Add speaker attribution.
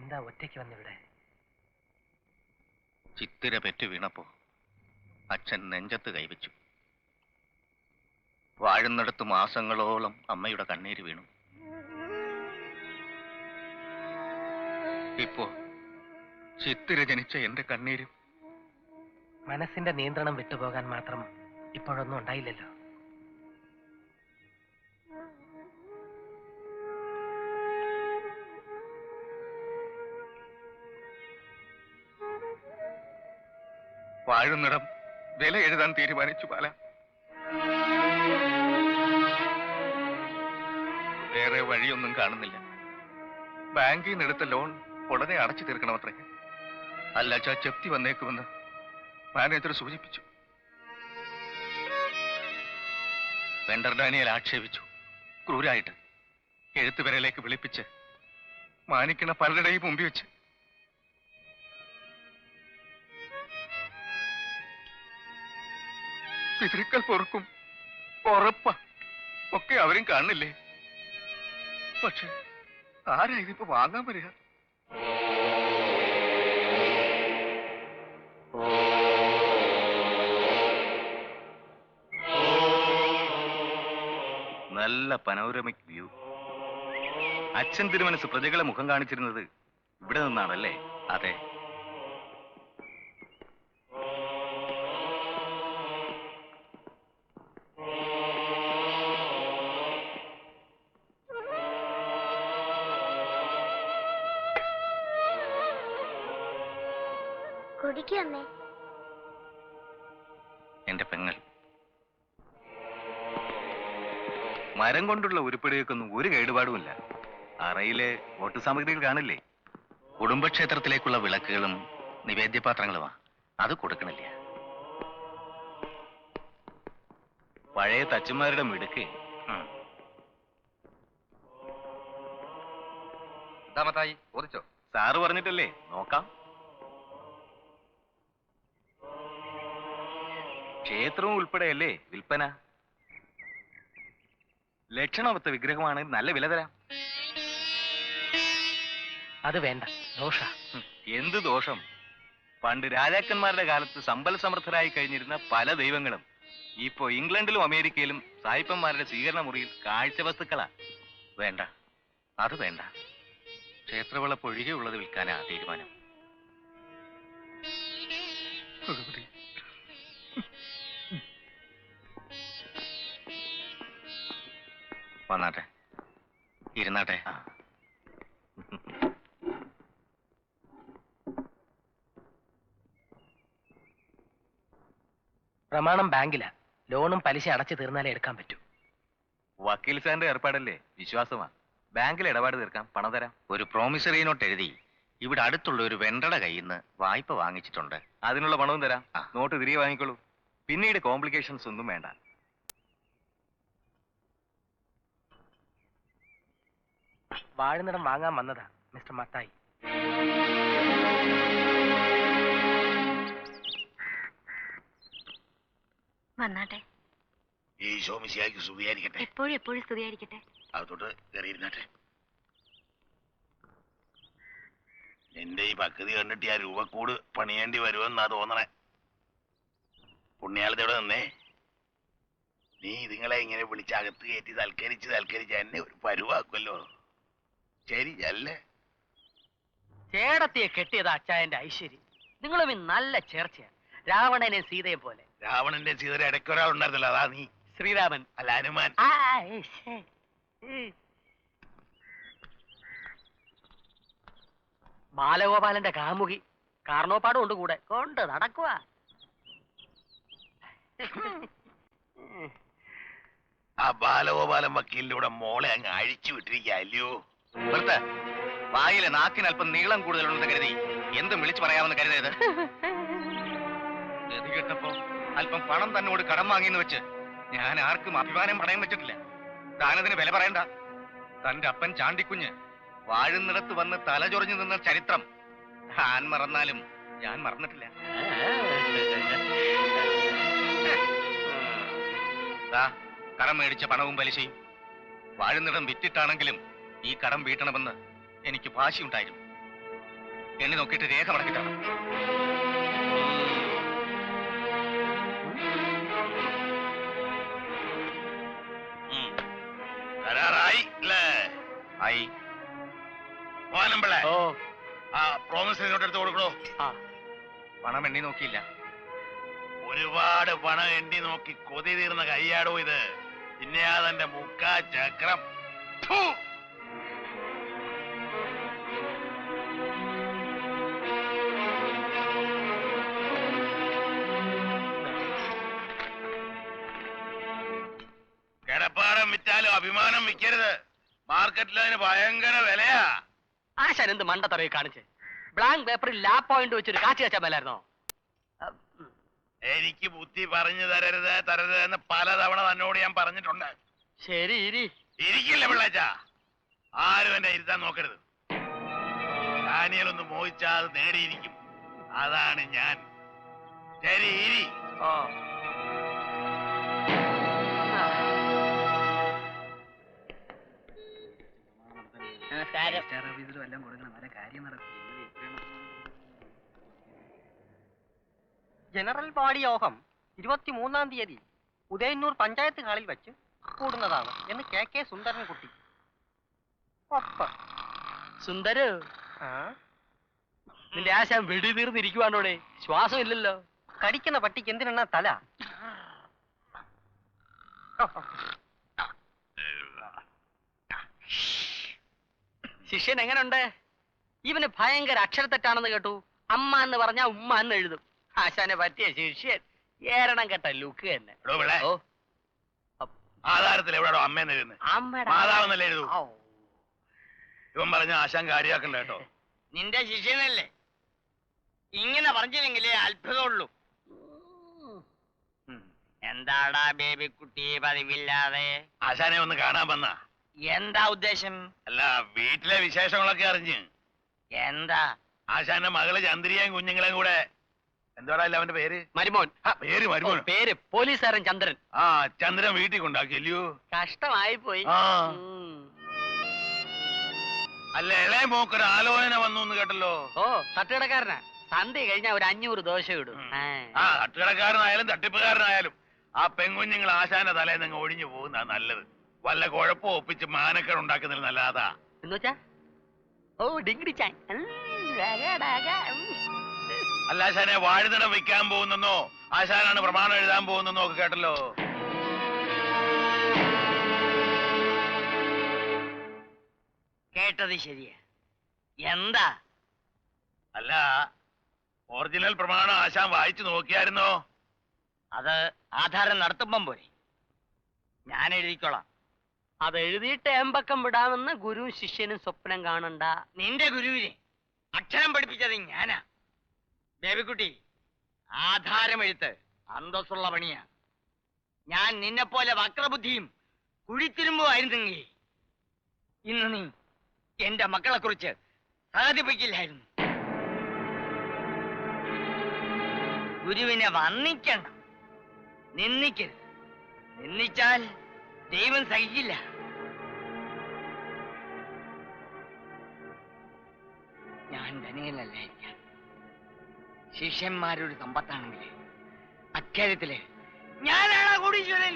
Speaker 1: എന്താ ഒറ്റയ്ക്ക് വന്നിവിടെ?
Speaker 2: ചിത്തിര പെറ്റു വീണപ്പോ അച്ഛൻ നെഞ്ചത്ത് കൈവച്ചു. വാഴുന്നിടത്ത് മാസങ്ങളോളം അമ്മയുടെ കണ്ണീര് വീണു. ഇപ്പോ ചിത്തിര ജനിച്ച എന്റെ കണ്ണീരും.
Speaker 1: മനസ്സിന്റെ നിയന്ത്രണം വിട്ടുപോകാൻ മാത്രം ഇപ്പോഴൊന്നും ഉണ്ടായില്ലല്ലോ.
Speaker 2: വാഴുന്നിടം വില എഴുതാൻ തീരുമാനിച്ചു ബാല. വേറെ വഴിയൊന്നും കാണുന്നില്ല. ബാങ്കിൽ നിന്ന് എടുത്ത ലോൺ ഉടനെ അടച്ചു തീർക്കണമത്രേ. അല്ലാച്ചാ ചെപ്തി വന്നേക്കുമെന്ന് മാനേജർ സൂചിപ്പിച്ചു. വെണ്ടർ ഡാനിയൽ ആക്ഷേപിച്ചു ക്രൂരായിട്ട്. എഴുത്തുപേരയിലേക്ക് വിളിപ്പിച്ച് മാനിക്കണ പലരുടെയും മുമ്പിൽ വെച്ച്. പിതൃക്കൾ പൊറുക്കും ഉറപ്പ ഒക്കെ അവരും കാണുന്നില്ലേ? പക്ഷെ ആരാ ഇതിപ്പോ വാങ്ങാൻ വരിക? നല്ല പനോരമിക് വ്യൂ. അച്ഛൻ തിരുമനസ് പ്രജകളെ മുഖം കാണിച്ചിരുന്നത് ഇവിടെ നിന്നാണല്ലേ? അതെ. എന്റെ പെങ്ങൾ. മരം കൊണ്ടുള്ള ഉരുപ്പടികൾക്കൊന്നും ഒരു കേടുപാടുമില്ല. അറയിലെ വോട്ട് സാമഗ്രികൾ കാണില്ലേ? കുടുംബക്ഷേത്രത്തിലേക്കുള്ള വിളക്കുകളും നിവേദ്യപാത്രങ്ങളുമാ. അത് കൊടുക്കണില്ല. പഴയ തച്ചന്മാരുടെ മിടുക്ക്. സാറ് പറഞ്ഞിട്ടല്ലേ? നോക്കാം. ക്ഷേത്രവും ഉൾപ്പെടെയല്ലേ വിൽപ്പന? ലക്ഷണമൊത്ത വിഗ്രഹമാണ്. നല്ല വില തരാം.
Speaker 1: അത് വേണ്ട, ദോഷ.
Speaker 2: എന്ത് ദോഷം? പണ്ട് രാജാക്കന്മാരുടെ കാലത്ത് സമ്പൽ സമൃദ്ധരായി കഴിഞ്ഞിരുന്ന പല ദൈവങ്ങളും ഇപ്പോ ഇംഗ്ലണ്ടിലും അമേരിക്കയിലും സായിപ്പന്മാരുടെ സ്വീകരണ മുറിയിൽ കാഴ്ച വസ്തുക്കളാ. വേണ്ട, അത് വേണ്ട. ക്ഷേത്രവിളപ്പ് ഒഴികെയുള്ളത് വിൽക്കാനാ തീരുമാനം. വന്നാട്ടെ, ഇരുന്നാട്ടെ.
Speaker 1: പ്രമാണം ബാങ്കിലാ. ലോണും പലിശ അടച്ചു തീർന്നാലേ എടുക്കാൻ പറ്റൂ.
Speaker 2: വക്കീൽ സാറിന്റെ ഏർപ്പാടല്ലേ? വിശ്വാസമാ. ബാങ്കിൽ ഇടപാട് തീർക്കാം, പണം തരാം. ഒരു പ്രോമിസറി നോട്ട് എഴുതി ഇവിടെ അടുത്തുള്ള ഒരു വെണ്ടയുടെ കയ്യിൽ നിന്ന് വായ്പ വാങ്ങിച്ചിട്ടുണ്ട്. അതിനുള്ള പണവും തരാം. നോട്ട് തിരികെ വാങ്ങിക്കോളൂ. പിന്നീട് കോംപ്ലിക്കേഷൻസ് ഒന്നും വേണ്ട.
Speaker 1: വാഴുന്നിടം വാങ്ങാൻ വന്നതാ മിസ്റ്റർ മത്തായി.
Speaker 3: വന്നാട്ടെ. എപ്പോഴും എപ്പോഴും സ്തുതിയായിരിക്കട്ടെ.
Speaker 4: അകത്തോട്ട് കയറിയിരുന്നാട്ടെ. എന്റെ ഈ പദ്ധതി കണ്ടിട്ട് ആ രൂപക്കൂട് പണിയേണ്ടി വരുമെന്നാ തോന്നണേ. പുണ്യാളത്തോടെ നിന്നേ. നീ ഇതുങ്ങളെ ഇങ്ങനെ വിളിച്ച് അകത്ത് കയറ്റി തൽക്കരിച്ച് എന്നെ ഒരു പരുവാക്കുമല്ലോ. ശരി അല്ലേ?
Speaker 1: ചേടത്തിയെ കെട്ടിയത് അച്ചായന്റെ ഐശ്വര്യം. നിങ്ങളും നല്ല ചേർച്ചയാ. രാവണനെ സീതയെ പോലെ.
Speaker 4: രാവണന്റെ സീതയുടെ ഇടയ്ക്ക് ഒരാളുണ്ടായിരുന്നല്ലോ, അതാ നീ.
Speaker 1: ശ്രീരാമൻ
Speaker 4: അല്ല, ഹനുമാൻ.
Speaker 1: ബാലഗോപാലന്റെ കാമുകി കാർണോപ്പാടും ഉണ്ട് കൂടെ. കൊണ്ട് നടക്കുക.
Speaker 4: ആ ബാലഗോപാലൻ വക്കീലിന്റെ കൂടെ മോളെ അങ്ങ് അഴിച്ചു വിട്ടിരിക്കുക അല്ലയോ?
Speaker 2: വായിലെ നാക്കിന് അല്പം നീളം കൂടുതലുണ്ടെന്ന് കരുതി എന്തും വിളിച്ചു പറയാമെന്ന് കരുതരുത്. ഗതി കെട്ടപ്പോ അല്പം പണം തന്നോട് കടം വാങ്ങിയെന്ന് വെച്ച് ഞാൻ ആർക്കും അഭിമാനം പണയം വെച്ചിട്ടില്ല. താനതിന് വില പറയണ്ട. തന്റെ അപ്പൻ ചാണ്ടിക്കുഞ്ഞ് വാഴുന്നിടത്ത് വന്ന് തലചൊറിഞ്ഞു നിന്ന ചരിത്രം താൻ മറന്നാലും ഞാൻ മറന്നിട്ടില്ല. കടം മേടിച്ച പണവും പലിശയും. വാഴുന്നിടം വിറ്റിട്ടാണെങ്കിലും ഈ കടം വീട്ടണമെന്ന് എനിക്ക് വാശിയുണ്ടായിരുന്നു. എന്നെ നോക്കിയിട്ട് രേഖ മടക്കിട്ടാണ്.
Speaker 4: കരാറായി അല്ലേ?
Speaker 2: ആയി.
Speaker 4: മോനമ്പിളെ,
Speaker 1: ഓ
Speaker 4: ആ പ്രോമിസ് ഇങ്ങോട്ട് എടുത്ത് കൊടുക്കണോ?
Speaker 1: ആ
Speaker 2: പണം എണ്ണി നോക്കിയില്ല.
Speaker 4: ഒരുപാട് പണം എണ്ണി നോക്കി കൊതി തീർന്ന കയ്യാടോ ഇത്. പിന്നെയാ തന്റെ മുക്കാ ചക്രം. ഫു! കിടപ്പാടം വിറ്റാലും അഭിമാനം വിൽക്കരുത്. മാർക്കറ്റിൽ അതിന് ഭയങ്കര വിലയാ.
Speaker 1: ആശാൻ എന്ത് മണ്ടത്തറയിൽ കാണിച്ച് ബ്ലാങ്ക് പേപ്പറിൽ ലാ പോയിന്റ് വെച്ചൊരു കാച്ചി വെച്ചാൽ മേലായിരുന്നോ?
Speaker 4: എനിക്ക് ബുദ്ധി പറഞ്ഞു തരരുത് തരരുത് എന്ന് പലതവണ തന്നോട് ഞാൻ പറഞ്ഞിട്ടുണ്ട്.
Speaker 1: ശരി ഇരി.
Speaker 4: ഇരിക്കില്ല പിള്ളേച്ച, ആരും എന്നെ ഇരുത്താൻ നോക്കരുത്. ഡാനിയൽ ഒന്ന് മോഹിച്ചാൽ അത് നേടിയിരിക്കും. അതാണ് ഞാൻ. ശരി ഇരി.
Speaker 1: ഓ നമസ്കാരം.
Speaker 5: ജനറൽ ബോഡി യോഗം 23-ാം തീയതി ഉദയന്നൂർ പഞ്ചായത്ത് ഹാളിൽ വെച്ച് കൂടുന്നതാണ് എന്ന് കെ സുന്ദരൻകുട്ടി. ഒപ്പ്.
Speaker 1: സുന്ദര്, നിന്റെ ആശാൻ വെടി തീർന്നിരിക്കുവാണോടെ? ശ്വാസം ഇല്ലല്ലോ.
Speaker 5: കടിക്കുന്ന പട്ടിക്ക് എന്തിനാ തല?
Speaker 1: ശിഷ്യൻ എങ്ങനുണ്ട്? ഇവന് ഭയങ്കര അക്ഷരത്തെറ്റാണെന്ന് കേട്ടു. അമ്മ എന്ന് പറഞ്ഞാ ഉമ്മ എന്ന് എഴുതും. ആശാനെ പറ്റിയ ശിഷ്യൻ ഏരണം കെട്ട ലുക്ക് തന്നെ.
Speaker 4: എടോ പിള്ളേ,
Speaker 1: ഓ
Speaker 4: ആധാരത്തിൽ എവിടെയോ അമ്മയെന്ന് എഴുതുന്നത്?
Speaker 1: അമ്മയുടെ
Speaker 4: മാതാവെന്നല്ലേ എഴുതൂ?
Speaker 1: ഔ.
Speaker 4: ഇവൻ പറഞ്ഞ ആശാൻ കാര്യാക്കണ്ട കേട്ടോ.
Speaker 5: നിന്റെ ശിഷ്യനല്ലേ? ഇങ്ങനെ പറഞ്ഞില്ലെങ്കിലേ അത്ഭുതമുള്ളൂ. എന്താടാ ബേബി കുട്ടി പതിവില്ലാതെ?
Speaker 4: ആശാനെ ഒന്ന് കാണാൻ വന്ന.
Speaker 5: എന്താ ഉദ്ദേശം?
Speaker 4: അല്ല, വീട്ടിലെ വിശേഷങ്ങളൊക്കെ അറിഞ്ഞ്.
Speaker 5: എന്താ?
Speaker 4: ആശാന്റെ മകള് ചന്ദ്രിയും കുഞ്ഞുങ്ങളെയും കൂടെ, എന്താടാ അവന്റെ പേര്?
Speaker 1: മരുമോൻ.
Speaker 4: പേര്
Speaker 1: ഓ,
Speaker 4: മരുമോൻ.
Speaker 1: പേര് പോലീസുകാരൻ ചന്ദ്രൻ.
Speaker 4: ആ, ചന്ദ്രൻ വീട്ടിൽ കൊണ്ടാക്കിയല്ലയോ?
Speaker 1: കഷ്ടമായി പോയി.
Speaker 4: ആ. അല്ല, ഇളയ മോക്കൊരു ആലോചന വന്നു എന്ന് കേട്ടല്ലോ.
Speaker 1: ഓ തട്ടുകടക്കാരനാ. സന്ധ്യ കഴിഞ്ഞാ ഒരു 500 ദോശ ഇടും.
Speaker 4: ആ, തട്ടുകടക്കാരനായാലും തട്ടിപ്പുകാരനായാലും ആ പെൺകുഞ്ഞുങ്ങൾ ആശാന്റെ തലേന്ന് അങ്ങ് ഒഴിഞ്ഞു പോകുന്നതാ നല്ലത്. വല്ല കുഴപ്പം ഒപ്പിച്ച് മാനക്കേട് ഉണ്ടാക്കുന്നതിൽ നല്ലതാ.
Speaker 1: എന്നുവെച്ചാ ഓ ഡിഗ്രി ചാൻ.
Speaker 4: അല്ല, ആശാനെ വാഴുതടം വെക്കാൻ പോകുന്നെന്നോ ആശാനാണ് പ്രമാണം എഴുതാൻ പോകുന്നെന്നോ ഒക്കെ കേട്ടല്ലോ.
Speaker 5: കേട്ടത് ശരിയാ. എന്താ?
Speaker 4: അല്ല, ഒറിജിനൽ പ്രമാണം ആശാൻ വായിച്ചു നോക്കിയായിരുന്നോ?
Speaker 5: അത് ആധാരം നടത്തുമ്പം പോരെ, ഞാൻ എഴുതിക്കോളാം.
Speaker 1: അത് എഴുതിയിട്ട് ഏമ്പക്കം വിടാമെന്ന് ഗുരുവും ശിഷ്യനും സ്വപ്നം കാണണ്ട.
Speaker 5: നിന്റെ ഗുരുവിനെ അക്ഷരം പഠിപ്പിച്ചത് ഞാനാ. ബേബിക്കുട്ടി, ആധാരം എഴുത്ത് അന്തസ്സുള്ള പണിയാ. ഞാൻ നിന്നെ പോലെ വക്രബുദ്ധിയും കുഴിത്തിരുമ്പുമായിരുന്നെങ്കിൽ ഇന്ന് നീ എന്റെ മക്കളെ കുറിച്ച് സാധിപ്പിക്കില്ലായിരുന്നു. ഗുരുവിനെ വന്ദിക്കണം, നിന്ദിക്കരുത്. നിന്ദിച്ചാൽ ദൈവം സഹിക്കില്ല. ഞാൻ ധനികനല്ലായിരിക്കാം. ശിഷ്യന്മാരൊരു സമ്പത്താണെങ്കിൽ അക്കാര്യത്തില് ഞാനാണ് കോടീശ്വരൻ.